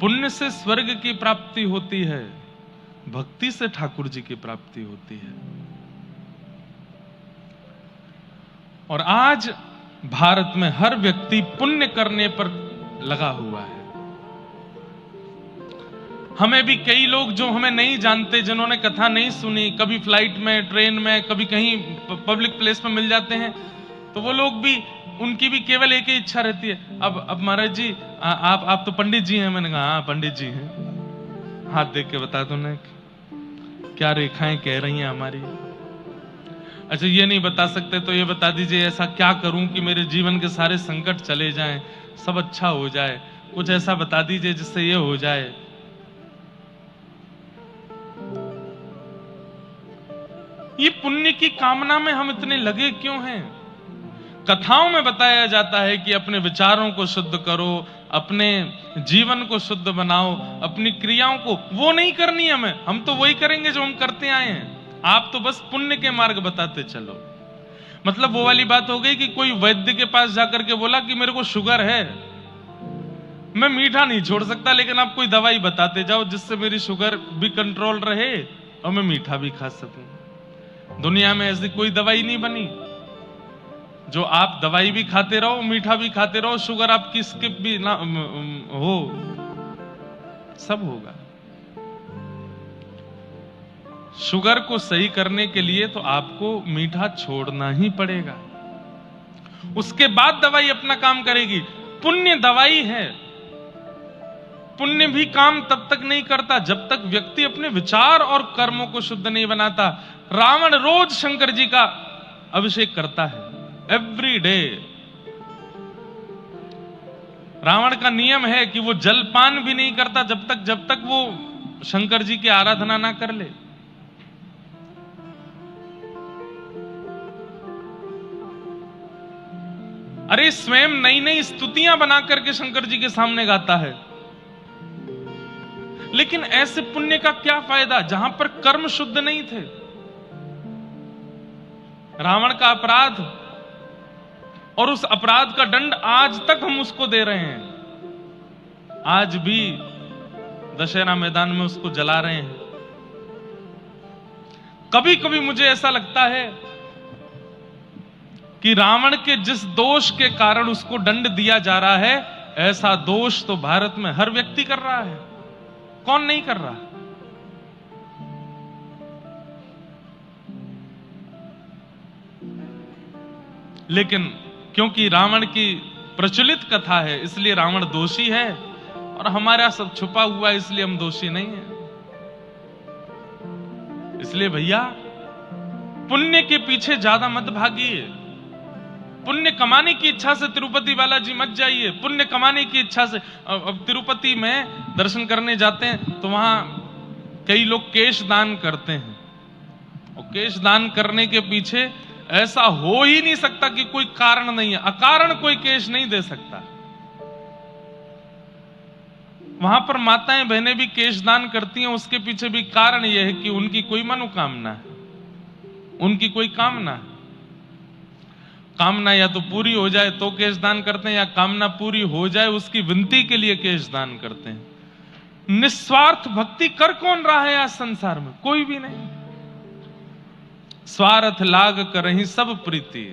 पुण्य से स्वर्ग की प्राप्ति होती है, भक्ति से ठाकुर जी की प्राप्ति होती है। और आज भारत में हर व्यक्ति पुण्य करने पर लगा हुआ है। हमें भी कई लोग जो हमें नहीं जानते, जिन्होंने कथा नहीं सुनी, कभी फ्लाइट में, ट्रेन में, कभी कहीं पब्लिक प्लेस में मिल जाते हैं, तो वो लोग भी, उनकी भी केवल एक ही इच्छा रहती है, अब महाराज जी आप तो पंडित जी हैं। मैंने कहा हाँ पंडित जी हैं। हाथ देख के बता दो ना क्या रेखाएं कह रही हैं हमारी। अच्छा ये नहीं बता सकते तो ये बता दीजिए ऐसा क्या करूं कि मेरे जीवन के सारे संकट चले जाएं, सब अच्छा हो जाए। कुछ ऐसा बता दीजिए जिससे ये हो जाए। ये पुण्य की कामना में हम इतने लगे क्यों हैं? कथाओं में बताया जाता है कि अपने विचारों को शुद्ध करो, अपने जीवन को शुद्ध बनाओ, अपनी क्रियाओं को, वो नहीं करनी हमें, हम तो वही करेंगे जो हम करते आए हैं। आप तो बस पुण्य के मार्ग बताते चलो। मतलब वो वाली बात हो गई कि कोई वैद्य के पास जाकर के बोला कि मेरे को शुगर है, मैं मीठा नहीं छोड़ सकता, लेकिन आप कोई दवाई बताते जाओ जिससे मेरी शुगर भी कंट्रोल रहे और मैं मीठा भी खा सकूं। दुनिया में ऐसी कोई दवाई नहीं बनी जो आप दवाई भी खाते रहो, मीठा भी खाते रहो, शुगर आपकी स्किप भी ना हो, सब होगा। शुगर को सही करने के लिए तो आपको मीठा छोड़ना ही पड़ेगा, उसके बाद दवाई अपना काम करेगी। पुण्य दवाई है। पुण्य भी काम तब तक नहीं करता जब तक व्यक्ति अपने विचार और कर्मों को शुद्ध नहीं बनाता। रावण रोज शंकर जी का अभिषेक करता है, एवरी डे। रावण का नियम है कि वो जलपान भी नहीं करता जब तक वो शंकर जी की आराधना ना कर ले। अरे स्वयं नई नई स्तुतियां बना करके शंकर जी के सामने गाता है। लेकिन ऐसे पुण्य का क्या फायदा जहां पर कर्म शुद्ध नहीं थे? रावण का अपराध और उस अपराध का दंड आज तक हम उसको दे रहे हैं। आज भी दशहरा मैदान में उसको जला रहे हैं। कभी कभी मुझे ऐसा लगता है कि रावण के जिस दोष के कारण उसको दंड दिया जा रहा है, ऐसा दोष तो भारत में हर व्यक्ति कर रहा है। कौन नहीं कर रहा? लेकिन क्योंकि रावण की प्रचलित कथा है इसलिए रावण दोषी है और हमारा सब छुपा हुआ है इसलिए हम दोषी नहीं है। इसलिए भैया पुण्य के पीछे ज्यादा मत भागिए। पुण्य कमाने की इच्छा से तिरुपति बालाजी मत जाइए। पुण्य कमाने की इच्छा से, अब तिरुपति में दर्शन करने जाते हैं तो वहां कई लोग केश दान करते हैं, और केश दान करने के पीछे ऐसा हो ही नहीं सकता कि कोई कारण नहीं है। अकारण कोई केश नहीं दे सकता। वहां पर माताएं बहनें भी केश दान करती हैं, उसके पीछे भी कारण यह है कि उनकी कोई मनोकामना है, उनकी कोई कामना है। कामना या तो पूरी हो जाए तो केश दान करते हैं, या कामना पूरी हो जाए उसकी विनती के लिए केश दान करते हैं। निस्वार्थ भक्ति कर कौन रहा है आज संसार में? कोई भी नहीं। स्वार्थ लाग करहि सब प्रीति,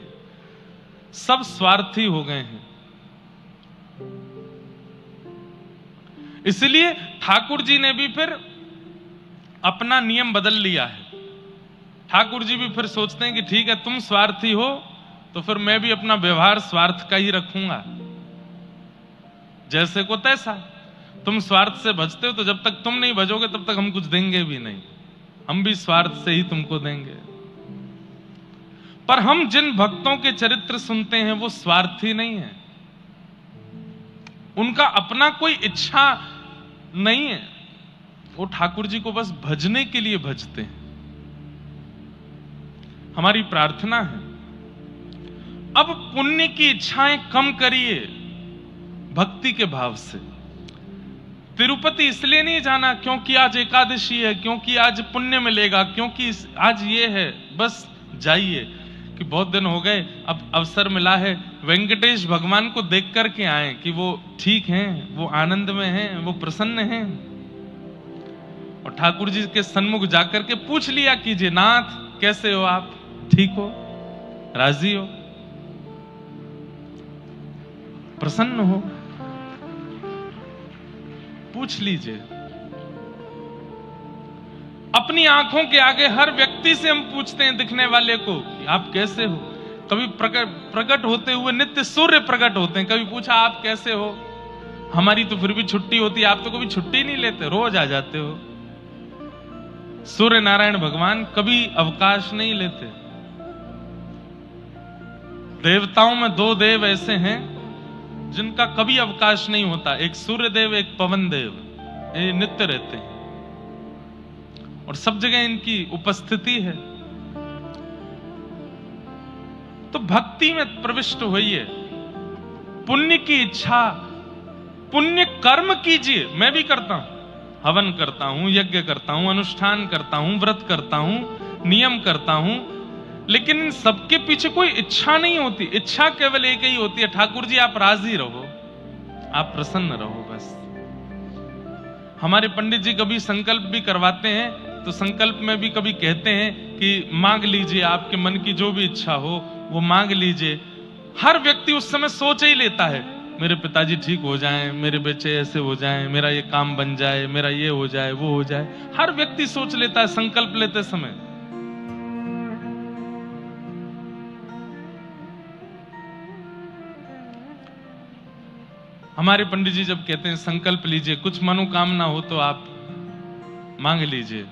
सब स्वार्थी हो गए हैं। इसलिए ठाकुर जी ने भी फिर अपना नियम बदल लिया है। ठाकुर जी भी फिर सोचते हैं कि ठीक है तुम स्वार्थी हो तो फिर मैं भी अपना व्यवहार स्वार्थ का ही रखूंगा, जैसे को तैसा। तुम स्वार्थ से भजते हो तो जब तक तुम नहीं भजोगे तब तक हम कुछ देंगे भी नहीं, हम भी स्वार्थ से ही तुमको देंगे। पर हम जिन भक्तों के चरित्र सुनते हैं वो स्वार्थी नहीं है, उनका अपना कोई इच्छा नहीं है, वो ठाकुर जी को बस भजने के लिए भजते हैं। हमारी प्रार्थना है अब पुण्य की इच्छाएं कम करिए, भक्ति के भाव से। तिरुपति इसलिए नहीं जाना क्योंकि आज एकादशी है, क्योंकि आज पुण्य मिलेगा, क्योंकि आज ये है, बस जाइए। कि बहुत दिन हो गए, अब अवसर मिला है, वेंकटेश भगवान को देख करके आए कि वो ठीक हैं, वो आनंद में हैं, वो प्रसन्न हैं। और ठाकुर जी के सन्मुख जाकर के पूछ लिया कीजिए, नाथ कैसे हो आप, ठीक हो, राजी हो, प्रसन्न हो, पूछ लीजिए। अपनी आंखों के आगे हर व्यक्ति से हम पूछते हैं दिखने वाले को कि आप कैसे हो। कभी प्रकट होते हुए नित्य सूर्य प्रकट होते हैं, कभी पूछा आप कैसे हो। हमारी तो फिर भी छुट्टी होती है, आप तो कभी छुट्टी नहीं लेते, रोज आ जाते हो। सूर्य नारायण भगवान कभी अवकाश नहीं लेते। देवताओं में दो देव ऐसे हैं जिनका कभी अवकाश नहीं होता, एक सूर्य देव, एक पवन देव। ये नित्य रहते हैं और सब जगह इनकी उपस्थिति है। तो भक्ति में प्रविष्ट होइए, पुण्य की इच्छा, पुण्य कर्म कीजिए। मैं भी करता हूं, हवन करता हूं, यज्ञ करता हूं, अनुष्ठान करता हूं, व्रत करता हूं, नियम करता हूं, लेकिन इन सबके पीछे कोई इच्छा नहीं होती। इच्छा केवल एक ही होती है, ठाकुर जी आप राजी रहो, आप प्रसन्न रहो, बस। हमारे पंडित जी कभी संकल्प भी करवाते हैं तो संकल्प में भी कभी कहते हैं कि मांग लीजिए, आपके मन की जो भी इच्छा हो वो मांग लीजिए। हर व्यक्ति उस समय सोच ही लेता है, मेरे पिताजी ठीक हो जाएं, मेरे बच्चे ऐसे हो जाएं, मेरा ये काम बन जाए, मेरा ये हो जाए, वो हो जाए। हर व्यक्ति सोच लेता है संकल्प लेते समय। हमारे पंडित जी जब कहते हैं संकल्प लीजिए, कुछ मनोकामना हो तो आप मांग लीजिए,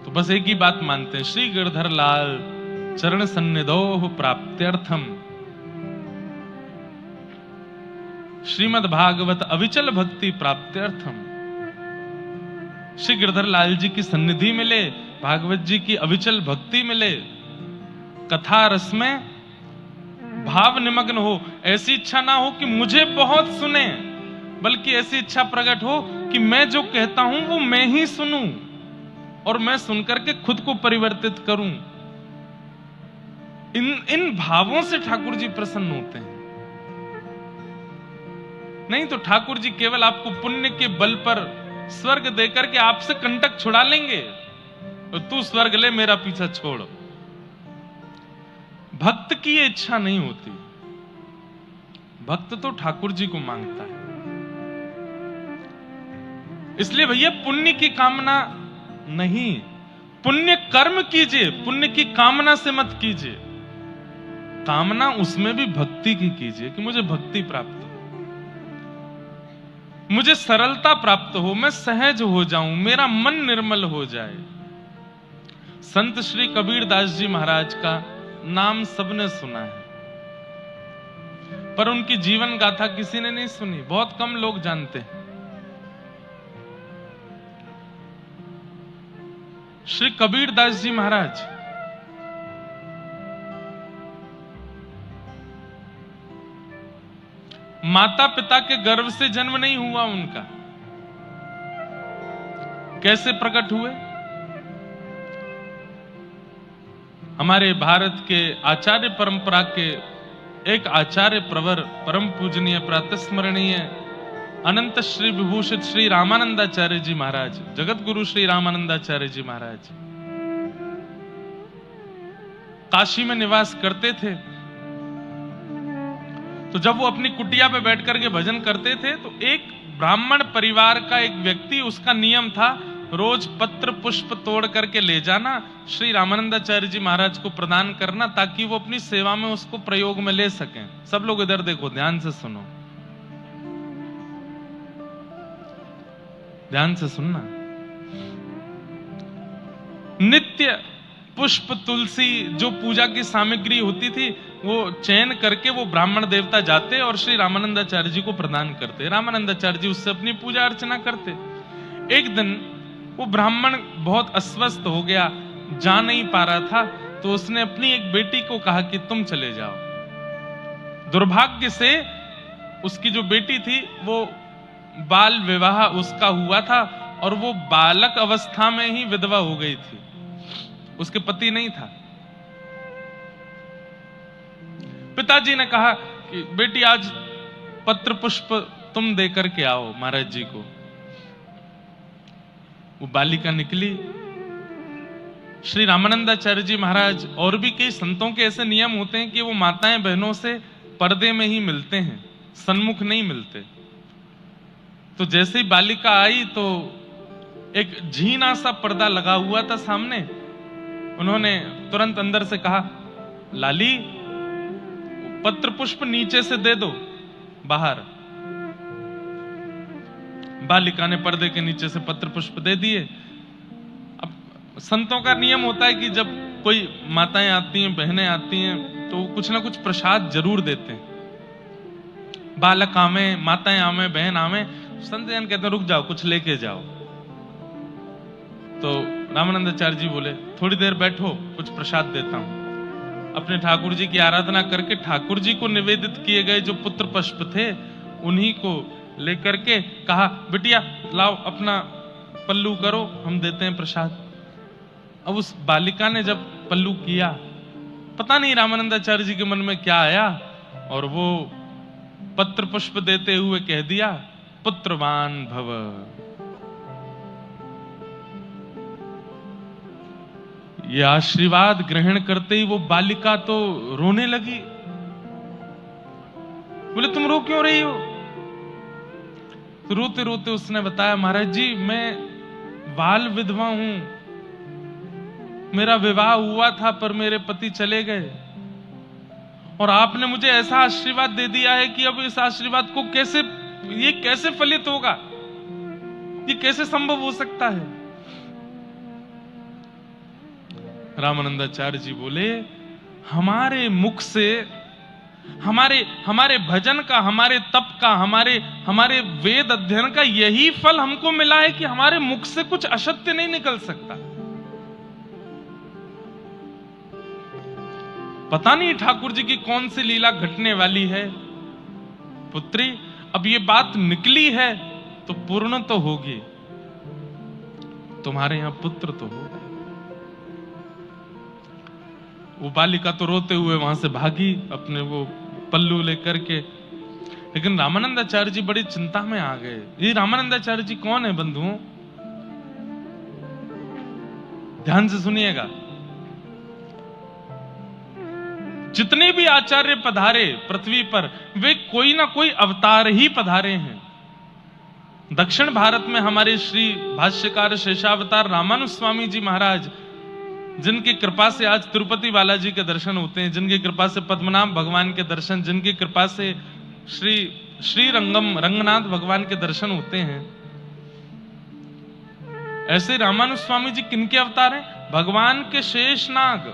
तो बस एक ही बात मानते हैं, श्री गिरधर लाल चरण सन्निधोः प्राप्त्यर्थम श्रीमद् भागवत अविचल भक्ति प्राप्त्यर्थम। श्री गिरधर लाल जी की सन्निधि मिले, भागवत जी की अविचल भक्ति मिले, कथा रस में भाव निमग्न हो। ऐसी इच्छा ना हो कि मुझे बहुत सुने, बल्कि ऐसी इच्छा प्रकट हो कि मैं जो कहता हूं वो मैं ही सुनूं और मैं सुनकर के खुद को परिवर्तित करूं। इन भावों से ठाकुर जी प्रसन्न होते हैं। नहीं तो ठाकुर जी केवल आपको पुण्य के बल पर स्वर्ग देकर के आपसे कंटक छुड़ा लेंगे, तो तू स्वर्ग ले, मेरा पीछा छोड़। भक्त की ये इच्छा नहीं होती। भक्त तो ठाकुर जी को मांगता है। इसलिए भैया पुण्य की कामना नहीं, पुण्य कर्म कीजिए, पुण्य की कामना से मत कीजिए। कामना उसमें भी भक्ति की कीजिए कि मुझे भक्ति प्राप्त हो, मुझे सरलता प्राप्त हो, मैं सहज हो जाऊं, मेरा मन निर्मल हो जाए। संत श्री कबीर दास जी महाराज का नाम सबने सुना है, पर उनकी जीवन गाथा किसी ने नहीं सुनी, बहुत कम लोग जानते हैं। श्री कबीर दास जी महाराज माता पिता के गर्भ से जन्म नहीं हुआ उनका। कैसे प्रकट हुए? हमारे भारत के आचार्य परंपरा के एक आचार्य प्रवर, परम पूजनीय प्रातस्मरणीय अनंत श्री विभूषित श्री रामानंदाचार्य जी महाराज, जगत गुरु श्री रामानंदाचार्य जी महाराज काशी में निवास करते थे। तो जब वो अपनी कुटिया पे बैठ करके भजन करते थे, तो एक ब्राह्मण परिवार का एक व्यक्ति, उसका नियम था रोज पत्र पुष्प तोड़ करके ले जाना, श्री रामानंदाचार्य जी महाराज को प्रदान करना, ताकि वो अपनी सेवा में उसको प्रयोग में ले सकें। सब लोग इधर देखो, ध्यान से सुनो, ध्यान से सुनना। नित्य पुष्प तुलसी जो पूजा की सामग्री होती थी, वो चयन करके वो ब्राह्मण देवता जाते और श्री रामानंदाचार्य जी को प्रदान करते। रामानंदाचार्य जी उससे अपनी पूजा अर्चना करते। एक दिन वो ब्राह्मण बहुत अस्वस्थ हो गया, जा नहीं पा रहा था, तो उसने अपनी एक बेटी को कहा कि तुम चले जाओ। दुर्भाग्य से उसकी जो बेटी थी वो बाल विवाह उसका हुआ था और वो बालक अवस्था में ही विधवा हो गई थी। उसके पति नहीं था। पिताजी ने कहा कि बेटी आज पत्र पुष्प तुम दे करके आओ महाराज जी को। वो बालिका निकली। श्री रामानंदाचार्य जी महाराज और भी कई संतों के ऐसे नियम होते हैं कि वो माताएं बहनों से पर्दे में ही मिलते हैं, सन्मुख नहीं मिलते। तो जैसे ही बालिका आई तो एक झीना सा पर्दा लगा हुआ था सामने। उन्होंने तुरंत अंदर से कहा, लाली पत्र पुष्प नीचे से दे दो बाहर। बालिका ने पर्दे के नीचे से पत्र पुष्प दे दिए। अब संतों का नियम होता है कि जब कोई माताएं आती हैं, बहनें आती हैं, तो कुछ ना कुछ प्रसाद जरूर देते हैं। बालक आवे, माताएं आवे, बहन आवे, संत जन कहते हैं रुक जाओ, कुछ लेके जाओ। तो रामानंदाचार्य जी बोले थोड़ी देर बैठो, कुछ प्रसाद देता हूं। अपने ठाकुर जी की आराधना करके ठाकुर जी को निवेदित किए गए जो पुत्र पुष्प थे उन्हीं को लेकर के कहा, बिटिया लाओ अपना पल्लू करो, हम देते हैं प्रसाद। अब उस बालिका ने जब पल्लू किया, पता नहीं रामानंदाचार्य जी के मन में क्या आया, और वो पत्र पुष्प देते हुए कह दिया, पुत्रवान भव। ये आशीर्वाद ग्रहण करते ही वो बालिका तो रोने लगी। बोले तुम रो क्यों रही हो? तो रोते रोते उसने बताया, महाराज जी मैं बाल विधवा हूं, मेरा विवाह हुआ था पर मेरे पति चले गए, और आपने मुझे ऐसा आशीर्वाद दे दिया है कि अब इस आशीर्वाद को कैसे फलित होगा, ये कैसे संभव हो सकता है? रामानंदाचार्य जी बोले, हमारे मुख से, हमारे भजन का, हमारे तप का, हमारे वेद अध्ययन का यही फल हमको मिला है कि हमारे मुख से कुछ असत्य नहीं निकल सकता। पता नहीं ठाकुर जी की कौन सी लीला घटने वाली है। पुत्री, अब ये बात निकली है तो पूर्ण तो होगी, तुम्हारे यहां पुत्र तो होगा। वो बालिका तो रोते हुए वहां से भागी अपने वो पल्लू लेकर के, लेकिन रामानंदाचार्य जी बड़ी चिंता में आ गए। ये रामानंदाचार्य जी कौन है बंधुओं? ध्यान से सुनिएगा। जितने भी आचार्य पधारे पृथ्वी पर, वे कोई ना कोई अवतार ही पधारे हैं। दक्षिण भारत में हमारे श्री भाष्यकार शेषावतार रामानुज स्वामी जी महाराज, जिनकी कृपा से आज तिरुपति बालाजी के दर्शन होते हैं, जिनकी कृपा से पद्मनाभ भगवान के दर्शन, जिनकी कृपा से श्री रंगनाथ भगवान के दर्शन होते हैं, ऐसे रामानुज स्वामी जी किनके अवतार हैं? भगवान के शेषनाग,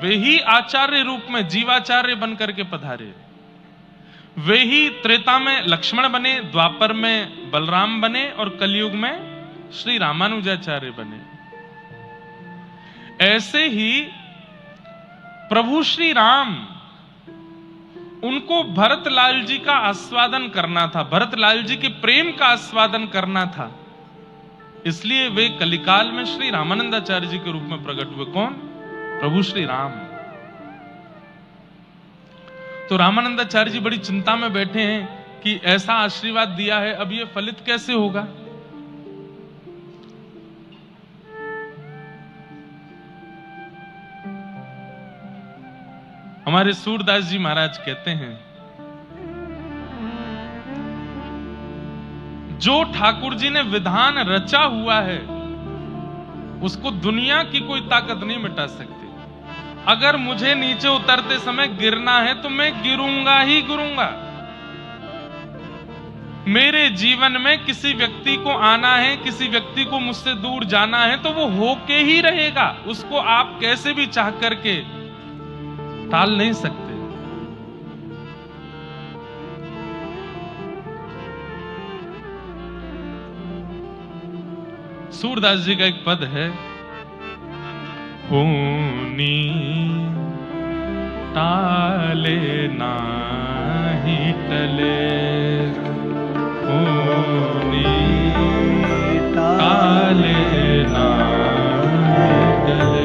वे ही आचार्य रूप में जीवाचार्य बन करके पधारे। वे ही त्रेता में लक्ष्मण बने, द्वापर में बलराम बने, और कलयुग में श्री रामानुजाचार्य बने। ऐसे ही प्रभु श्री राम, उनको भरतलाल जी का आस्वादन करना था, भरतलाल जी के प्रेम का आस्वादन करना था, इसलिए वे कलिकाल में श्री रामानंदाचार्य जी के रूप में प्रकट हुए। कौन? प्रभु श्री राम। तो रामानंदाचार्य जी बड़ी चिंता में बैठे हैं कि ऐसा आशीर्वाद दिया है, अब ये फलित कैसे होगा? हमारे सूरदास जी महाराज कहते हैं, जो ठाकुर जी ने विधान रचा हुआ है उसको दुनिया की कोई ताकत नहीं मिटा सकती। अगर मुझे नीचे उतरते समय गिरना है तो मैं गिरूंगा ही गिरूंगा। मेरे जीवन में किसी व्यक्ति को आना है, किसी व्यक्ति को मुझसे दूर जाना है, तो वो होके ही रहेगा। उसको आप कैसे भी चाह करके टाल नहीं सकते। सूरदास जी का एक पद है, होनी टाले नाही टले, होनी टाले नाही टले।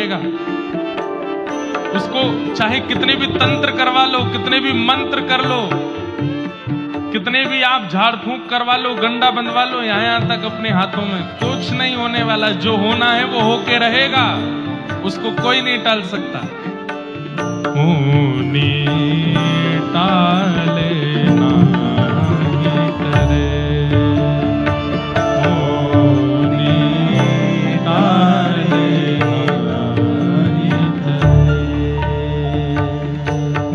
रहेगा। उसको चाहे कितने भी तंत्र करवा लो, कितने भी मंत्र कर लो, कितने भी आप झाड़ फूंक करवा लो, गंडा बंधवा लो, यहां तक अपने हाथों में कुछ नहीं होने वाला। जो होना है वो होके रहेगा, उसको कोई नहीं टाल सकता। होनी टाले नाही करे, होनी टाले नाही करे।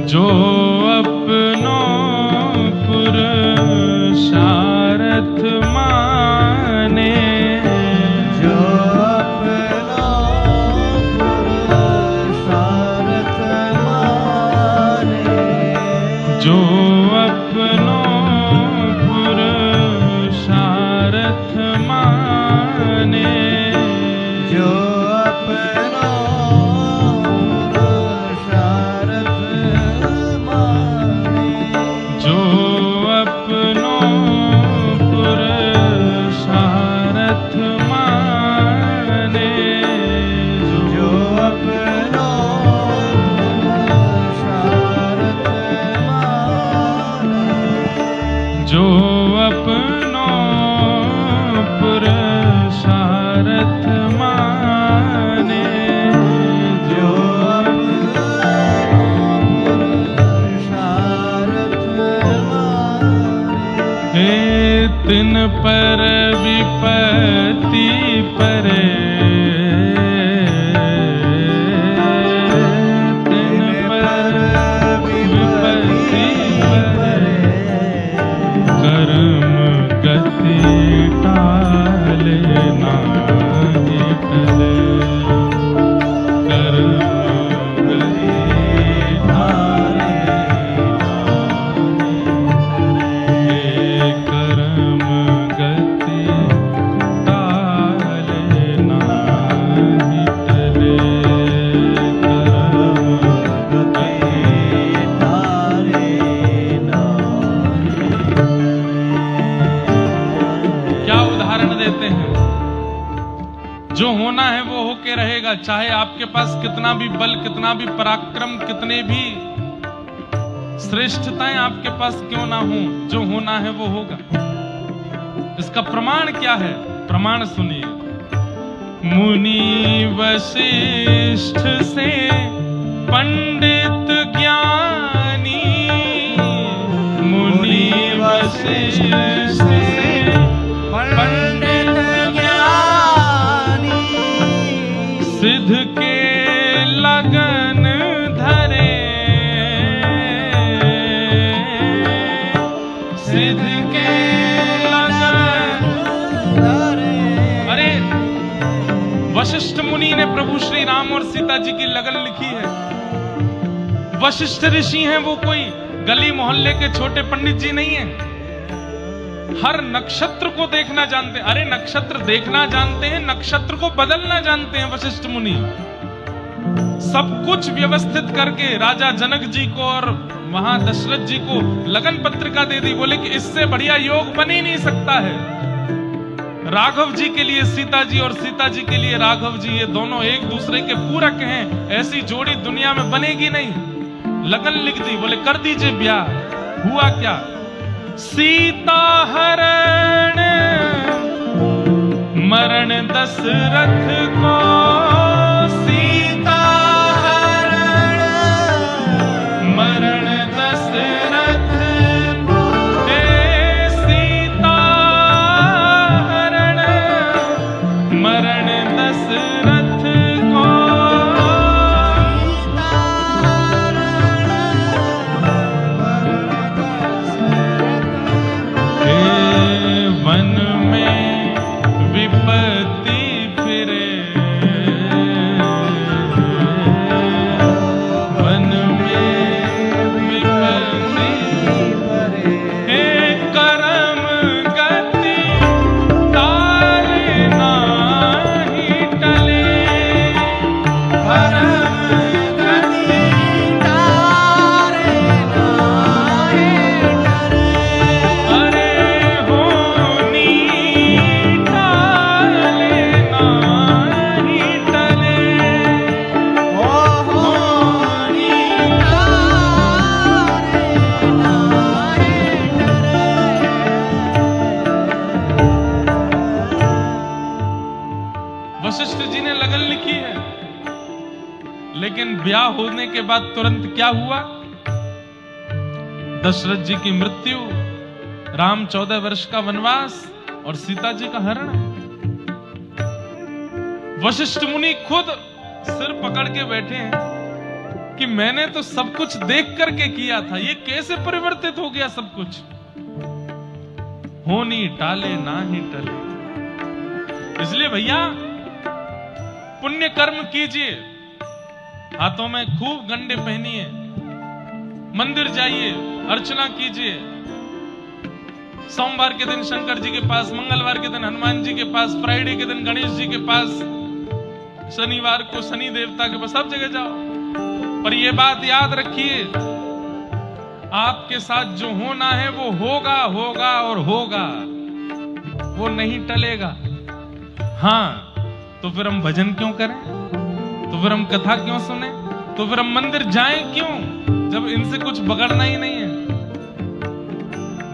जो अपनों पुरुषार्थ माने, जो अपना पुरुषार्थ माने, जो अपनों पुरुषार्थ माने, जो अपना पुरुषार्थ माने, जो अपनों पुरुषार्थ माने, जो अपना पुरुषार्थ माने, जो अपनों पुरुषार्थ माने, जो पुरुषार्थ माने, हे तिन पर विपत्ति परे, तिन पर विपत्ति परे, कर्म गति टाले नाही टले, कर्म गति टाले हे कर्म गति टाले नाही टले, कर्म गति क्या उदाहरण देते हैं। जो होना है वो होके रहेगा, चाहे आपके पास कितना भी बल, कितना भी पराक्रम, कितने भी श्रेष्ठताएं आपके पास क्यों ना हो, जो होना है वो होगा। इसका प्रमाण क्या है? प्रमाण सुनिए। मुनि वशिष्ठ से पंडित ज्ञानी, मुनि वशिष्ठ से पंडित ज्ञानी, सिद्ध के लगन धरे, सिद्ध के लगन धरे। अरे वशिष्ठ मुनि ने प्रभु श्री राम और सीता जी की लगन लिखी है। वशिष्ठ ऋषि हैं, वो कोई गली मोहल्ले के छोटे पंडित जी नहीं हैं। हर नक्षत्र को देखना जानते हैं। अरे नक्षत्र देखना जानते हैं, नक्षत्र को बदलना जानते हैं वशिष्ठ मुनि। सब कुछ व्यवस्थित करके राजा जनक जी को और वहां दशरथ जी को लगन पत्रिका दे दी। बोले कि इससे बढ़िया योग बन ही नहीं सकता है। राघव जी के लिए सीता जी और सीता जी के लिए राघव जी, ये दोनों एक दूसरे के पूरक हैं। ऐसी जोड़ी दुनिया में बनेगी नहीं। लगन लिख दी, बोले कर दीजिए ब्याह। हुआ क्या? सीता हरण मरण दशरथ को, सीता हरण मरण दशरथ को, हे सीता हरण मरण दशरथ को, वन में विपत्ति फिरे, लेकिन ब्याह होने के बाद तुरंत क्या हुआ? दशरथ जी की मृत्यु, राम 14 वर्ष का वनवास और सीता जी का हरण। वशिष्ठ मुनि खुद सिर पकड़ के बैठे हैं कि मैंने तो सब कुछ देख करके किया था, ये कैसे परिवर्तित हो गया सब कुछ? होनी टाले ना ही टले। इसलिए भैया पुण्य कर्म कीजिए, हाथों में खूब गंडे पहनिए, मंदिर जाइए, अर्चना कीजिए, सोमवार के दिन शंकर जी के पास, मंगलवार के दिन हनुमान जी के पास, फ्राइडे के दिन गणेश जी के पास, शनिवार को शनि देवता के पास, सब जगह जाओ। पर यह बात याद रखिए, आपके साथ जो होना है वो होगा होगा और होगा, वो नहीं टलेगा। हाँ, तो फिर हम भजन क्यों करें? तो फिर हम कथा क्यों सुने? तो फिर हम मंदिर जाएं क्यों, जब इनसे कुछ बगड़ना ही नहीं है?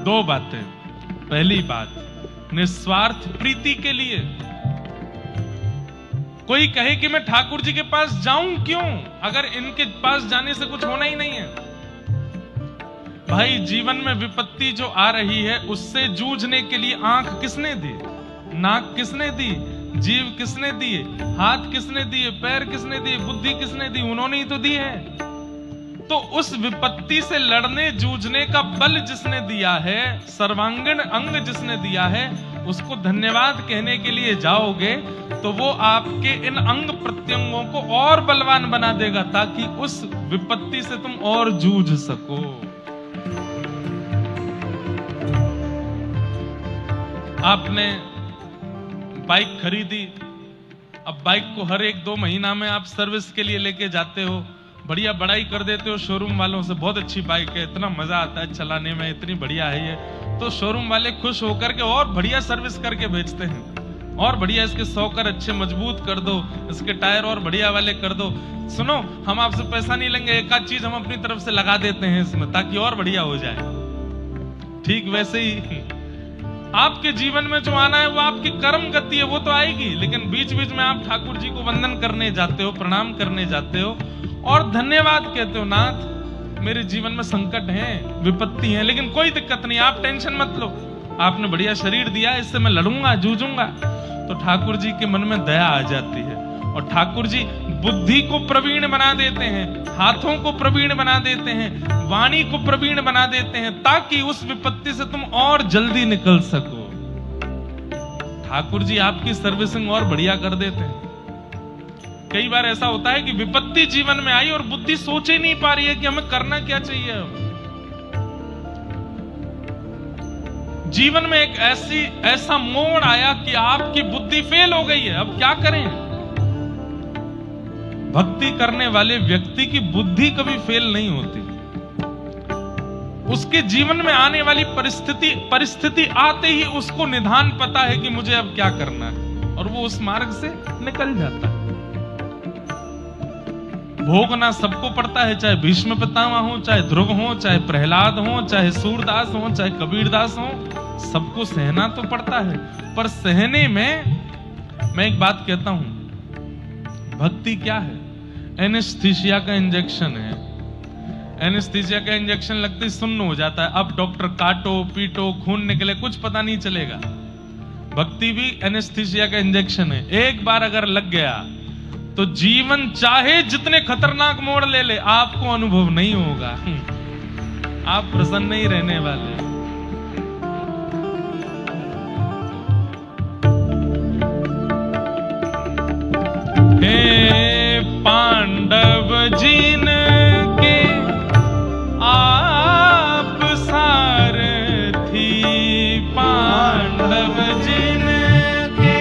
दो बातें। पहली बात, निस्वार्थ प्रीति के लिए। कोई कहे कि मैं ठाकुर जी के पास जाऊं क्यों, अगर इनके पास जाने से कुछ होना ही नहीं है। भाई जीवन में विपत्ति जो आ रही है उससे जूझने के लिए आंख किसने दी, नाक किसने दी, जीव किसने दिए, हाथ किसने दिए, पैर किसने दिए, बुद्धि किसने दी? उन्होंने ही तो दी है। तो उस विपत्ति से लड़ने जूझने का बल जिसने दिया है, सर्वांगीण अंग जिसने दिया है, उसको धन्यवाद कहने के लिए जाओगे तो वो आपके इन अंग प्रत्यंगों को और बलवान बना देगा, ताकि उस विपत्ति से तुम और जूझ सको। आपने बाइक खरीदी, अब बाइक को हर 1-2 महीना में आप सर्विस के लिए लेके जाते हो, बढ़िया बड़ाई कर देते हो शोरूम वालों से, बहुत अच्छी बाइक है, इतना मजा आता है चलाने में, इतनी बढ़िया है ये, तो शोरूम वाले खुश होकर के और बढ़िया सर्विस करके बेचते हैं, और बढ़िया इसके सॉकर अच्छे मजबूत कर दो, इसके टायर और बढ़िया वाले कर दो। सुनो, हम आपसे पैसा नहीं लेंगे, एक आध चीज हम अपनी तरफ से लगा देते हैं इसमें, ताकि और बढ़िया हो जाए। ठीक वैसे ही आपके जीवन में जो आना है वो आपकी कर्म गति है, वो तो आएगी, लेकिन बीच बीच में आप ठाकुर जी को वंदन करने जाते हो, प्रणाम करने जाते हो और धन्यवाद कहते हो, नाथ मेरे जीवन में संकट है, विपत्ति है, लेकिन कोई दिक्कत नहीं, आप टेंशन मत लो, आपने बढ़िया शरीर दिया, इससे मैं लड़ूंगा, जूझूंगा। तो ठाकुर जी के मन में दया आ जाती है, और ठाकुर जी बुद्धि को प्रवीण बना देते हैं, हाथों को प्रवीण बना देते हैं, वाणी को प्रवीण बना देते हैं, ताकि उस विपत्ति से तुम और जल्दी निकल सको। ठाकुर जी आपकी सर्विसिंग और बढ़िया कर देते हैं। कई बार ऐसा होता है कि विपत्ति जीवन में आई और बुद्धि सोच ही नहीं पा रही है कि हमें करना क्या चाहिए। जीवन में एक ऐसा मोड़ आया कि आपकी बुद्धि फेल हो गई है, अब क्या करें? भक्ति करने वाले व्यक्ति की बुद्धि कभी फेल नहीं होती, उसके जीवन में आने वाली परिस्थिति आते ही उसको निदान पता है कि मुझे अब क्या करना है, और वो उस मार्ग से निकल जाता है। भोगना सबको पड़ता है, चाहे भीष्म पितामह हो, चाहे ध्रुव हो, चाहे प्रहलाद हो, चाहे सूरदास हो, चाहे कबीरदास हो, सबको सहना तो पड़ता है। पर सहने में मैं एक बात कहता हूं, भक्ति क्या है? एनेस्थीसिया का इंजेक्शन है। एनेस्थीसिया का इंजेक्शन लगते ही सुन्न हो जाता है, अब डॉक्टर काटो पीटो खून निकले कुछ पता नहीं चलेगा। भक्ति भी एनेस्थीसिया का इंजेक्शन है, एक बार अगर लग गया तो जीवन चाहे जितने खतरनाक मोड़ ले ले, आपको अनुभव नहीं होगा, आप प्रसन्न ही रहने वाले। हे पांडव जिन के आप सारथी, पांडव जिन के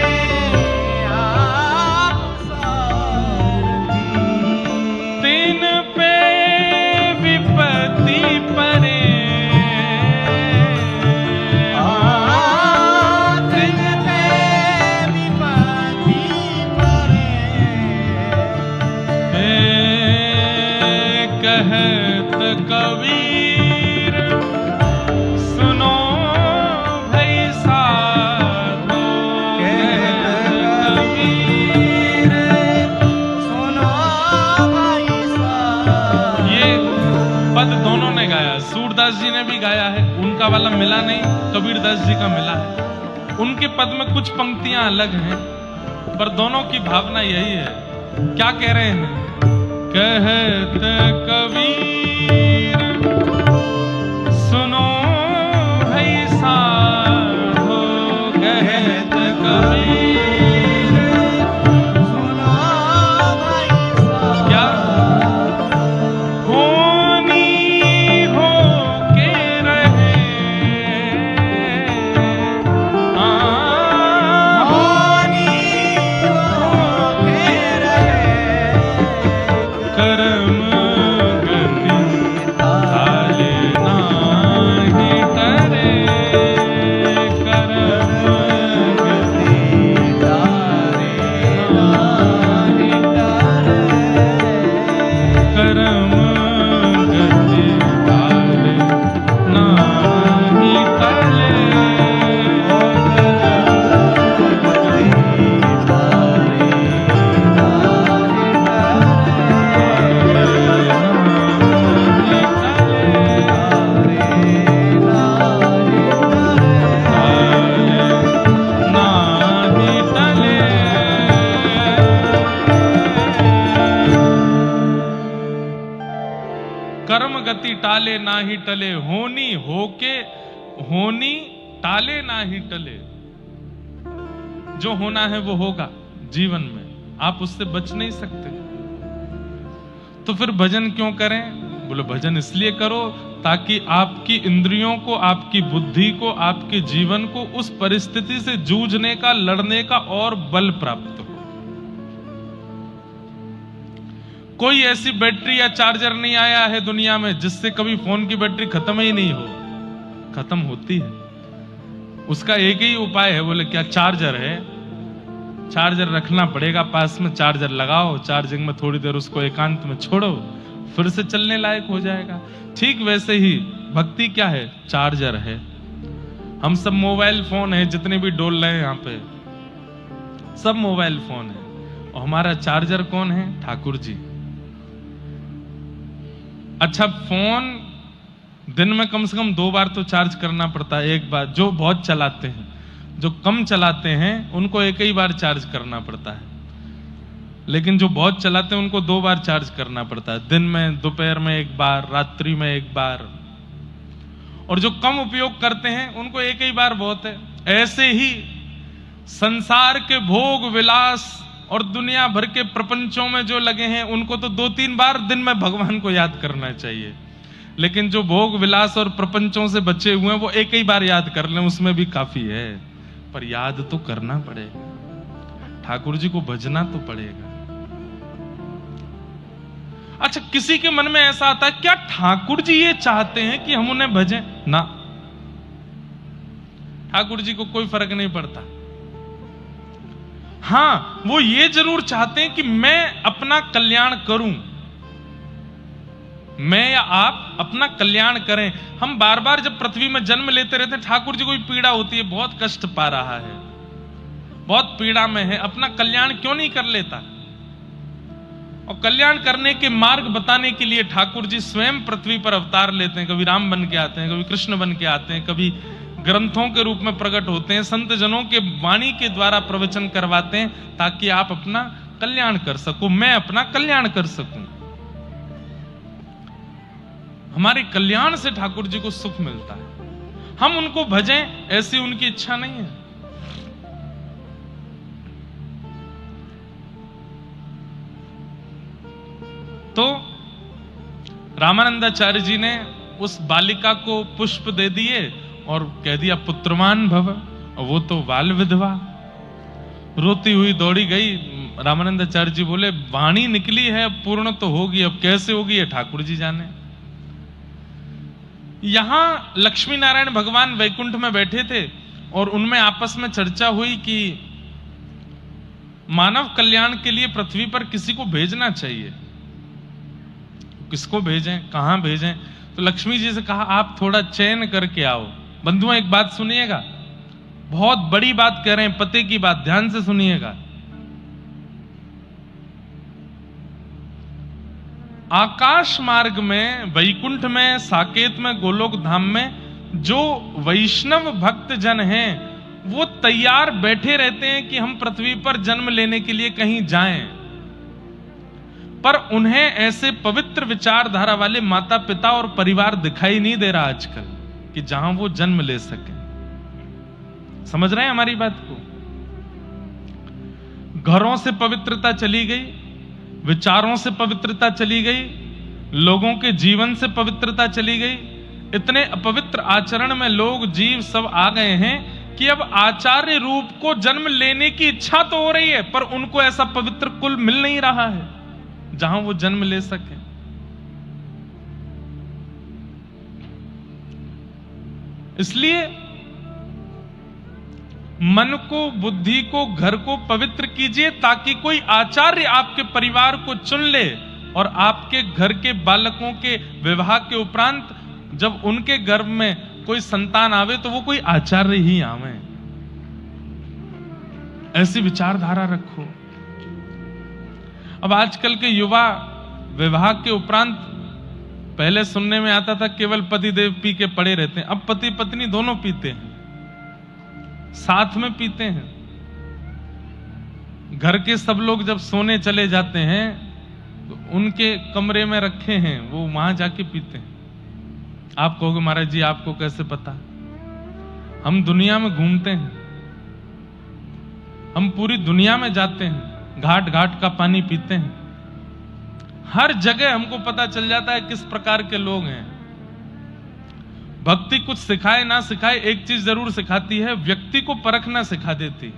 आप सारथी, तीन पे विपत्ति परे, तीन पे विपत्ति परे, कहत कबीर सुनो भई साधो, कहत कबीर सुनो भाई सूरदास जी ने भी गाया है, उनका वाला मिला नहीं, कबीरदास जी का मिला है। उनके पद में कुछ पंक्तियां अलग हैं, पर दोनों की भावना यही है। क्या कह रहे हैं? कहत कबीर सुनो है साधो, कहत कबीर सुनो भाई साहब। क्या होनी हो के रहे, होनी हो के रहे, कर्म गति ताले नाही टरे, कर्म गति तारे नाही डरे। कर्म गति ताले नाही टरे। कर्म गति टाले नाही टले, होनी होके होनी टाले नाही टले। जो होना है वो होगा जीवन में, आप उससे बच नहीं सकते। तो फिर भजन क्यों करें? बोले भजन इसलिए करो ताकि आपकी इंद्रियों को, आपकी बुद्धि को, आपके जीवन को उस परिस्थिति से जूझने का, लड़ने का और बल प्राप्त हो। कोई ऐसी बैटरी या चार्जर नहीं आया है दुनिया में जिससे कभी फोन की बैटरी खत्म ही नहीं हो। खत्म होती है। उसका एक ही उपाय है, बोले क्या? चार्जर है, चार्जर रखना पड़ेगा पास में, चार्जर लगाओ, चार्जिंग में थोड़ी देर उसको एकांत में छोड़ो, फिर से चलने लायक हो जाएगा। ठीक वैसे ही भक्ति क्या है? चार्जर है। हम सब मोबाइल फोन है, जितने भी डोल रहे हैं यहाँ पे सब मोबाइल फोन है, और हमारा चार्जर कौन है? ठाकुर जी। अच्छा, फोन दिन में कम से कम 2 बार तो चार्ज करना पड़ता है। एक बार जो बहुत चलाते हैं, जो कम चलाते हैं उनको एक ही बार चार्ज करना पड़ता है, लेकिन जो बहुत चलाते हैं उनको 2 बार चार्ज करना पड़ता है। दिन में, दोपहर में 1 बार, रात्रि में 1 बार। और जो कम उपयोग करते हैं उनको एक ही बार बहुत है। ऐसे ही संसार के भोग विलास और दुनिया भर के प्रपंचों में जो लगे हैं उनको तो 2-3 बार दिन में भगवान को याद करना चाहिए, लेकिन जो भोग विलास और प्रपंचों से बचे हुए हैं वो एक ही बार याद कर लें, उसमें भी काफी है। पर याद तो करना पड़ेगा, ठाकुर जी को भजना तो पड़ेगा। अच्छा, किसी के मन में ऐसा आता है, क्या ठाकुर जी ये चाहते हैं कि हम उन्हें भजें? ना, ठाकुर जी को कोई फर्क नहीं पड़ता। हां, वो ये जरूर चाहते हैं कि मैं अपना कल्याण करूं, मैं या आप अपना कल्याण करें। हम बार बार जब पृथ्वी में जन्म लेते रहते हैं, ठाकुर जी को भी पीड़ा होती है, बहुत कष्ट पा रहा है, बहुत पीड़ा में है, अपना कल्याण क्यों नहीं कर लेता? और कल्याण करने के मार्ग बताने के लिए ठाकुर जी स्वयं पृथ्वी पर अवतार लेते हैं। कभी राम बन के आते हैं, कभी कृष्ण बन के आते हैं, कभी ग्रंथों के रूप में प्रकट होते हैं, संत जनों के वाणी के द्वारा प्रवचन करवाते हैं, ताकि आप अपना कल्याण कर सको, मैं अपना कल्याण कर सकूं। हमारे कल्याण से ठाकुर जी को सुख मिलता है। हम उनको भजें ऐसी उनकी इच्छा नहीं है। तो रामानंदाचार्य जी ने उस बालिका को पुष्प दे दिए और कह दिया पुत्रवान भव, और वो तो बाल विधवा रोती हुई दौड़ी गई। रामानंदाचार्य जी बोले वाणी निकली है, पूर्ण तो होगी, अब कैसे होगी ये ठाकुर जी जाने। यहां लक्ष्मी नारायण भगवान वैकुंठ में बैठे थे और उनमें आपस में चर्चा हुई कि मानव कल्याण के लिए पृथ्वी पर किसी को भेजना चाहिए, किसको भेजें, कहां भेजें। तो लक्ष्मी जी से कहा आप थोड़ा चयन करके आओ। बंधुओं एक बात सुनिएगा, बहुत बड़ी बात कह रहे हैं, पते की बात, ध्यान से सुनिएगा। आकाश मार्ग में, वैकुंठ में, साकेत में, गोलोक धाम में जो वैष्णव भक्त जन हैं वो तैयार बैठे रहते हैं कि हम पृथ्वी पर जन्म लेने के लिए कहीं जाएं, पर उन्हें ऐसे पवित्र विचारधारा वाले माता पिता और परिवार दिखाई नहीं दे रहा आजकल कि जहां वो जन्म ले सके। समझ रहे हैं हमारी बात को? घरों से पवित्रता चली गई, विचारों से पवित्रता चली गई, लोगों के जीवन से पवित्रता चली गई। इतने अपवित्र आचरण में लोग जीव सब आ गए हैं कि अब आचार्य रूप को जन्म लेने की इच्छा तो हो रही है, पर उनको ऐसा पवित्र कुल मिल नहीं रहा है जहां वो जन्म ले सके। इसलिए मन को, बुद्धि को, घर को पवित्र कीजिए ताकि कोई आचार्य आपके परिवार को चुन ले और आपके घर के बालकों के विवाह के उपरांत जब उनके गर्भ में कोई संतान आवे तो वो कोई आचार्य ही आवे। ऐसी विचारधारा रखो। अब आजकल के युवा विवाह के उपरांत, पहले सुनने में आता था केवल पति देव पी के पड़े रहते हैं, अब पति पत्नी दोनों पीते हैं, साथ में पीते हैं। घर के सब लोग जब सोने चले जाते हैं तो उनके कमरे में रखे हैं, वो वहां जाके पीते हैं। आप कहोगे महाराज जी आपको कैसे पता? हम दुनिया में घूमते हैं, हम पूरी दुनिया में जाते हैं, घाट घाट का पानी पीते हैं, हर जगह हमको पता चल जाता है किस प्रकार के लोग हैं। भक्ति कुछ सिखाए ना सिखाए, एक चीज जरूर सिखाती है, व्यक्ति को परखना सिखा देती है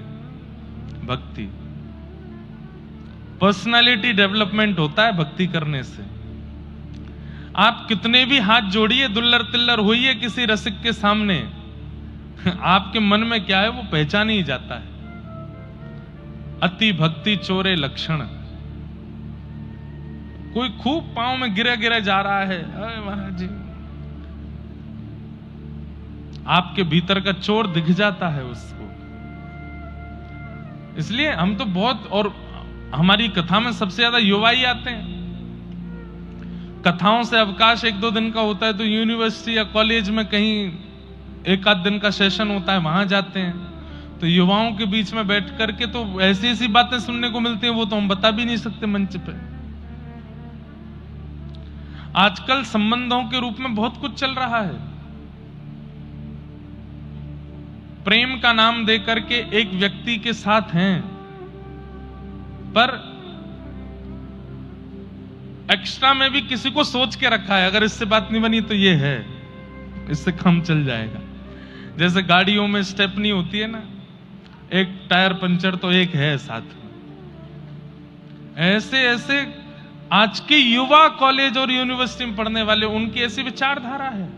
भक्ति। पर्सनालिटी डेवलपमेंट होता है भक्ति करने से। आप कितने भी हाथ जोड़िए, दुल्लर तिल्लर होइए किसी रसिक के सामने, आपके मन में क्या है वो पहचान ही जाता है। अति भक्ति चोरे लक्षण। कोई खूब पांव में गिरा गिरा जा रहा है, अरे महाराज जी, आपके भीतर का चोर दिख जाता है उसको। इसलिए हम तो बहुत, और हमारी कथा में सबसे ज्यादा युवा ही आते हैं। कथाओं से अवकाश एक दो दिन का होता है तो यूनिवर्सिटी या कॉलेज में कहीं एक आध दिन का सेशन होता है, वहां जाते हैं। तो युवाओं के बीच में बैठ करके तो ऐसी ऐसी बातें सुनने को मिलती हैं, वो तो हम बता भी नहीं सकते मंच पे। आजकल संबंधों के रूप में बहुत कुछ चल रहा है। प्रेम का नाम दे करके एक व्यक्ति के साथ हैं, पर एक्स्ट्रा में भी किसी को सोच के रखा है, अगर इससे बात नहीं बनी तो ये है, इससे काम चल जाएगा। जैसे गाड़ियों में स्टेपनी होती है ना, एक टायर पंचर तो एक है साथ में। ऐसे ऐसे आज के युवा कॉलेज और यूनिवर्सिटी में पढ़ने वाले, उनकी ऐसी विचारधारा है।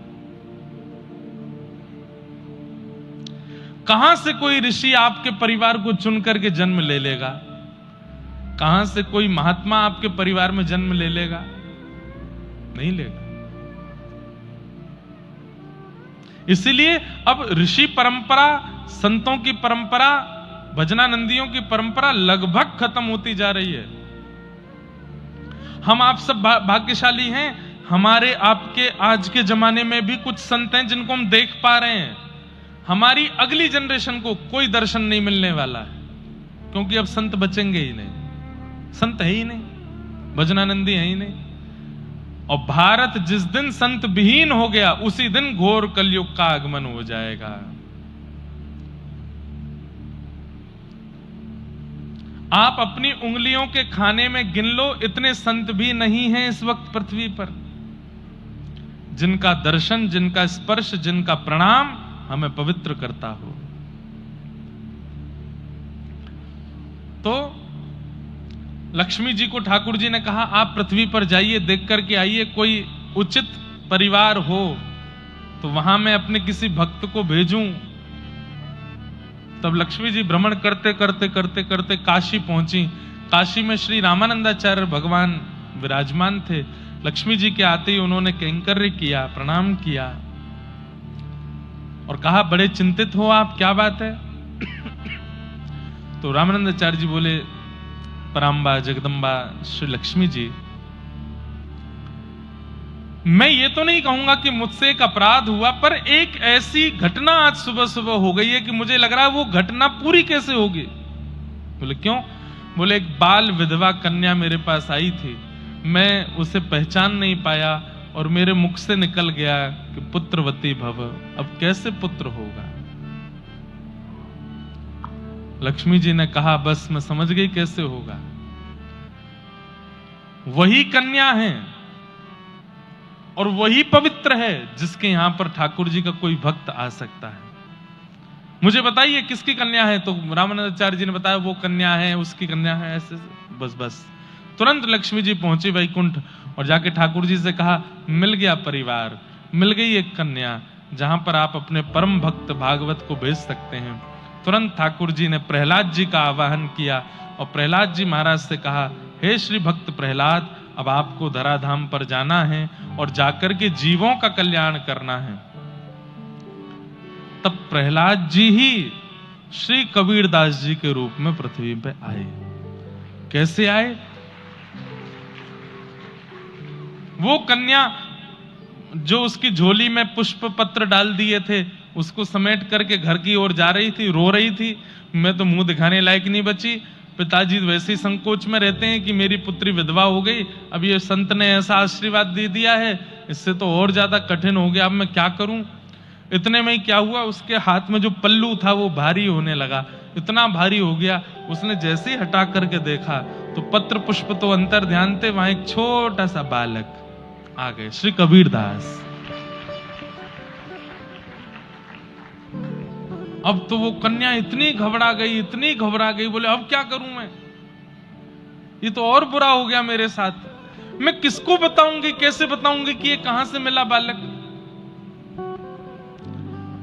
कहां से कोई ऋषि आपके परिवार को चुन करके जन्म ले लेगा? कहां से कोई महात्मा आपके परिवार में जन्म ले लेगा? नहीं लेगा। इसीलिए अब ऋषि परंपरा, संतों की परंपरा, भजनानंदियों की परंपरा लगभग खत्म होती जा रही है। हम आप सब भाग्यशाली हैं, हमारे आपके आज के जमाने में भी कुछ संत हैं जिनको हम देख पा रहे हैं। हमारी अगली जनरेशन को कोई दर्शन नहीं मिलने वाला है, क्योंकि अब संत बचेंगे ही नहीं, संत है ही नहीं, भजनानंदी है ही नहीं। और भारत जिस दिन संत विहीन हो गया, उसी दिन घोर कलयुग का आगमन हो जाएगा। आप अपनी उंगलियों के खाने में गिन लो, इतने संत भी नहीं हैं इस वक्त पृथ्वी पर जिनका दर्शन, जिनका स्पर्श, जिनका प्रणाम हमें पवित्र करता हो। तो लक्ष्मी जी को ठाकुर जी ने कहा, आप पृथ्वी पर जाइए, देख करके आइए, कोई उचित परिवार हो तो वहां मैं अपने किसी भक्त को भेजूं। तब लक्ष्मी जी भ्रमण करते करते करते करते काशी पहुंची। काशी में श्री रामानंदाचार्य भगवान विराजमान थे। लक्ष्मी जी के आते ही उन्होंने कैंकर्य किया, प्रणाम किया और कहा, बड़े चिंतित हो आप, क्या बात है? तो रामानंदाचार्य जी बोले, पराम्बा जगदम्बा श्री लक्ष्मी जी, मैं ये तो नहीं कहूंगा कि मुझसे एक अपराध हुआ, पर एक ऐसी घटना आज सुबह सुबह हो गई है कि मुझे लग रहा है वो घटना पूरी कैसे होगी। बोले क्यों? बोले एक बाल विधवा कन्या मेरे पास आई थी, मैं उसे पहचान नहीं पाया और मेरे मुख से निकल गया कि पुत्रवती भव। अब कैसे पुत्र होगा? लक्ष्मी जी ने कहा बस मैं समझ गई कैसे होगा। वही कन्या है और वही पवित्र है जिसके यहां पर ठाकुर जी का कोई भक्त आ सकता है। मुझे बताइए किसकी कन्या है? तो रामानंदाचार्य जी ने बताया वो कन्या है, उसकी कन्या है, ऐसे बस तुरंत लक्ष्मी जी पहुंची वैकुंठ और जाके ठाकुर जी से कहा मिल गया परिवार, मिल गई एक कन्या जहां पर आप अपने परम भक्त भागवत को भेज सकते हैं। तुरंत ठाकुर जी ने प्रहलाद जी का आवाहन किया और प्रहलाद जी महाराज से कहा हे श्री भक्त प्रहलाद, अब आपको धराधाम पर जाना है और जाकर के जीवों का कल्याण करना है। तब प्रहलाद जी ही श्री कबीरदास जी के रूप में पृथ्वी पे आए। कैसे आए? वो कन्या जो उसकी झोली में पुष्प पत्र डाल दिए थे उसको समेट करके घर की ओर जा रही थी, रो रही थी, मैं तो मुंह दिखाने लायक नहीं बची। पिताजी वैसे ही संकोच में रहते हैं कि मेरी पुत्री विधवा हो गई, अब ये संत ने ऐसा आशीर्वाद दे दिया है, इससे तो और ज्यादा कठिन हो गया, अब मैं क्या करूं। इतने में ही क्या हुआ, उसके हाथ में जो पल्लू था वो भारी होने लगा, इतना भारी हो गया, उसने जैसे ही हटा करके देखा तो पत्र पुष्प तो अंतर ध्यान थे, वहां एक छोटा सा बालक आ गए, श्री कबीरदास। अब तो वो कन्या इतनी घबरा गई, बोले अब क्या करूं मैं, ये तो और बुरा हो गया मेरे साथ, मैं किसको बताऊंगी, कैसे बताऊंगी कि ये कहां से मिला बालक।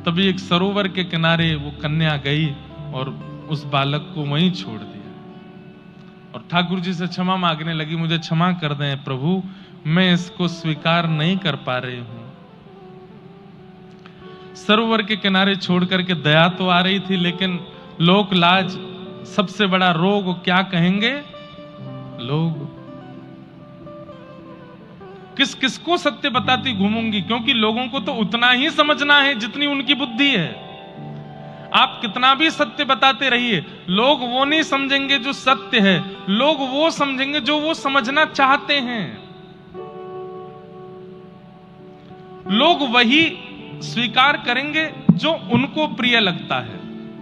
तभी एक सरोवर के किनारे वो कन्या गई और उस बालक को वहीं छोड़ दिया और ठाकुर जी से क्षमा मांगने लगी, मुझे क्षमा कर दें प्रभु, मैं इसको स्वीकार नहीं कर पा रही हूं। सरोवर के किनारे छोड़ करके दया तो आ रही थी, लेकिन लोक लाज, सबसे बड़ा रोग क्या कहेंगे लोग। किस किस को सत्य बताती घूमूंगी, क्योंकि लोगों को तो उतना ही समझना है जितनी उनकी बुद्धि है। आप कितना भी सत्य बताते रहिए, लोग वो नहीं समझेंगे जो सत्य है, लोग वो समझेंगे जो वो समझना चाहते हैं। लोग वही स्वीकार करेंगे जो उनको प्रिय लगता है,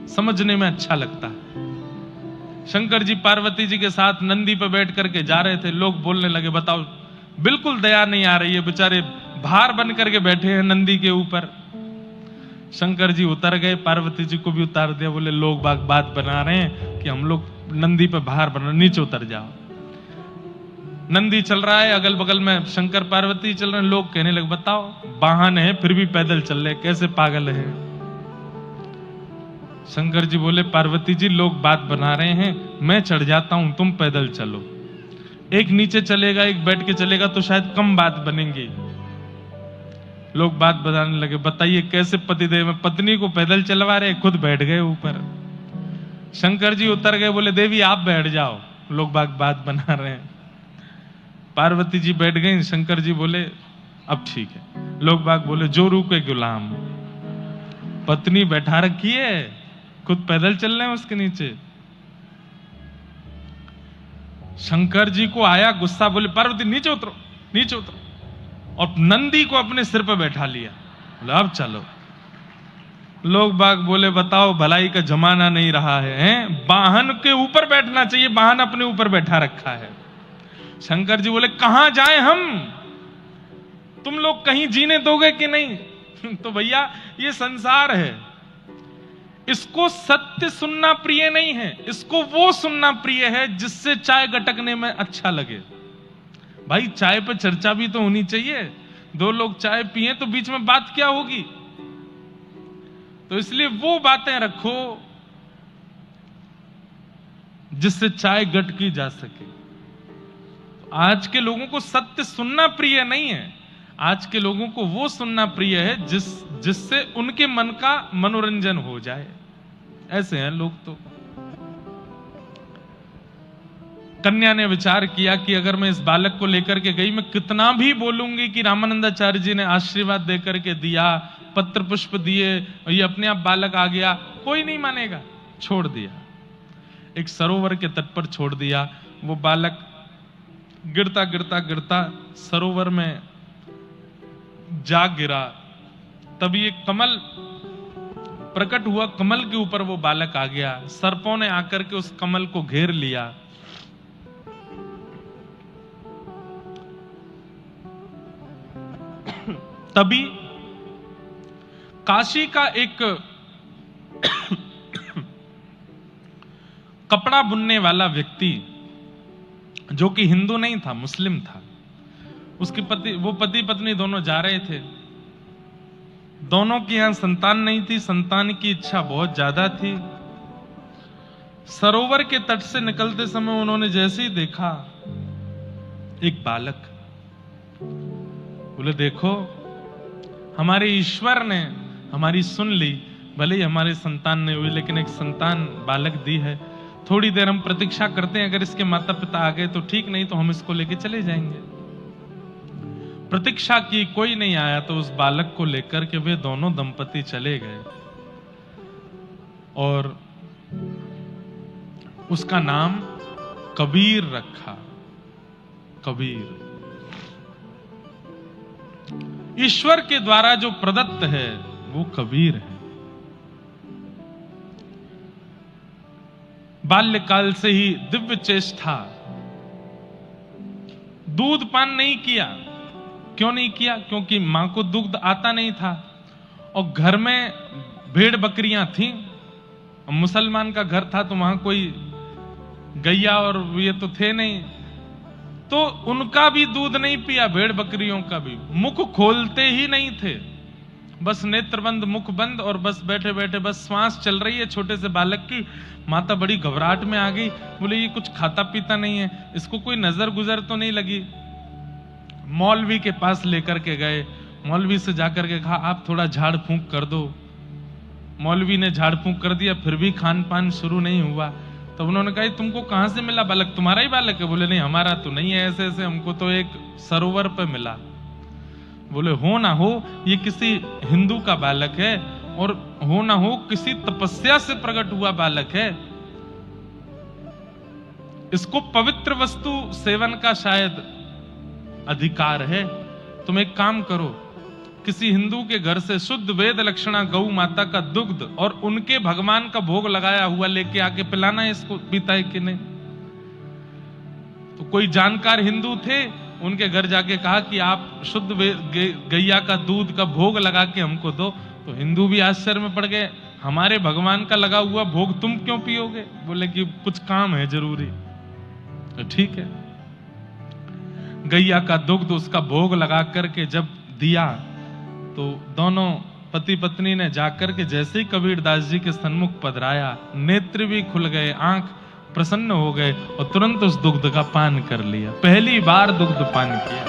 समझने में अच्छा लगता है। शंकर जी पार्वती जी के साथ नंदी पर बैठ करके जा रहे थे, लोग बोलने लगे बताओ बिल्कुल दया नहीं आ रही है, बेचारे भार बन करके बैठे हैं नंदी के ऊपर। शंकर जी उतर गए, पार्वती जी को भी उतार दिया, बोले लोग बात बना रहे हैं कि हम लोग नंदी पे भार बना, नीचे उतर जाओ। नंदी चल रहा है, अगल बगल में शंकर पार्वती चल रहे हैं, लोग कहने लगे बताओ वाहन है फिर भी पैदल चल रहे, कैसे पागल है। शंकर जी बोले पार्वती जी लोग बात बना रहे हैं, मैं चढ़ जाता हूं, तुम पैदल चलो। एक नीचे चलेगा, एक बैठ के चलेगा तो शायद कम बात बनेंगी। लोग बात बनाने लगे, बताइए कैसे पतिदेव में पत्नी को पैदल चलवा रहे, खुद बैठ गए ऊपर। शंकर जी उतर गए, बोले देवी आप बैठ जाओ, लोग बात बना रहे हैं। पार्वती जी बैठ गई, शंकर जी बोले अब ठीक है। लोग बाग बोले जो रुके गुलाम, पत्नी बैठा रखी है, खुद पैदल चल रहे हैं उसके नीचे। शंकर जी को आया गुस्सा, बोले पार्वती नीचे उतरो, नीचे उतरो, और नंदी को अपने सिर पर बैठा लिया, बोले अब चलो। लोग बाग बोले बताओ भलाई का जमाना नहीं रहा है, वाहन के ऊपर बैठना चाहिए, वाहन अपने ऊपर बैठा रखा है। शंकर जी बोले कहां जाए हम, तुम लोग कहीं जीने दोगे कि नहीं। तो भैया ये संसार है, इसको सत्य सुनना प्रिय नहीं है, इसको वो सुनना प्रिय है जिससे चाय गटकने में अच्छा लगे। भाई चाय पे चर्चा भी तो होनी चाहिए, दो लोग चाय पिए तो बीच में बात क्या होगी। तो इसलिए वो बातें रखो जिससे चाय गटकी जा सके। आज के लोगों को सत्य सुनना प्रिय नहीं है, आज के लोगों को वो सुनना प्रिय है जिससे उनके मन का मनोरंजन हो जाए। ऐसे हैं लोग। तो कन्या ने विचार किया कि अगर मैं इस बालक को लेकर के गई, मैं कितना भी बोलूंगी कि रामानंदाचार्य जी ने आशीर्वाद देकर के दिया, पत्र पुष्प दिए और ये अपने आप बालक आ गया, कोई नहीं मानेगा। छोड़ दिया, एक सरोवर के तट पर छोड़ दिया। वो बालक गिरता गिरता गिरता सरोवर में जा गिरा। तभी एक कमल प्रकट हुआ, कमल के ऊपर वो बालक आ गया। सर्पों ने आकर के उस कमल को घेर लिया। तभी काशी का एक कपड़ा बुनने वाला व्यक्ति, जो कि हिंदू नहीं था, मुस्लिम था, उसके पति पत्नी दोनों जा रहे थे। दोनों की यहां संतान नहीं थी, संतान की इच्छा बहुत ज्यादा थी। सरोवर के तट से निकलते समय उन्होंने जैसे ही देखा एक बालक, बोले देखो हमारे ईश्वर ने हमारी सुन ली, भले ही हमारे संतान नहीं हुई लेकिन एक संतान बालक दी है। थोड़ी देर हम प्रतीक्षा करते हैं, अगर इसके माता पिता आ गए तो ठीक, नहीं तो हम इसको लेके चले जाएंगे। प्रतीक्षा की, कोई नहीं आया तो उस बालक को लेकर के वे दोनों दंपति चले गए और उसका नाम कबीर रखा। कबीर ईश्वर के द्वारा जो प्रदत्त है वो कबीर है। बाल्यकाल से ही दिव्य चेष्टा, दूध पान नहीं किया। क्यों नहीं किया? क्योंकि मां को दुग्ध आता नहीं था और घर में भेड़ बकरियां थीं। मुसलमान का घर था तो वहां कोई गैया और ये तो थे नहीं, तो उनका भी दूध नहीं पिया, भेड़ बकरियों का भी। मुख खोलते ही नहीं थे, बस नेत्र बंद, मुख बंद, और बस बैठे बैठे बस श्वास चल रही है छोटे से बालक की। माता बड़ी घबराहट में आ गई, बोले ये कुछ खाता पीता नहीं है, इसको कोई नजर गुजर तो नहीं लगी। मौलवी के पास लेकर के गए, मौलवी से जाकर के कहा आप थोड़ा झाड़ फूंक कर दो। मौलवी ने झाड़ फूंक कर दिया, फिर भी खान पान शुरू नहीं हुआ। तो उन्होंने कहा तुमको कहां से मिला बालक? तुम्हारा ही बालक है? बोले नहीं हमारा तो नहीं है, ऐसे ऐसे हमको तो एक सरोवर पे मिला। बोले हो ना हो ये किसी हिंदू का बालक है, और हो ना हो किसी तपस्या से प्रकट हुआ बालक है, इसको पवित्र वस्तु सेवन का शायद अधिकार है। तुम एक काम करो, किसी हिंदू के घर से शुद्ध वेद लक्षणा गौ माता का दुग्ध और उनके भगवान का भोग लगाया हुआ लेके आके पिलाना है इसको, पीता है कि नहीं। तो कोई जानकार हिंदू थे, उनके घर जाके कहा कि आप शुद्ध गैया का दूध का भोग लगा के हमको दो। तो हिंदू भी आश्चर्य में पड़ गए, हमारे भगवान का लगा हुआ भोग तुम क्यों पियोगे? बोले कि कुछ काम है जरूरी। तो ठीक है, गैया का दुग्ध उसका भोग लगा करके जब दिया तो दोनों पति पत्नी ने जाकर के जैसे ही कबीरदास जी के सन्मुख पधराया, नेत्र भी खुल गए, आंख प्रसन्न हो गए और तुरंत उस दुग्ध का पान कर लिया। पहली बार दुग्ध पान किया।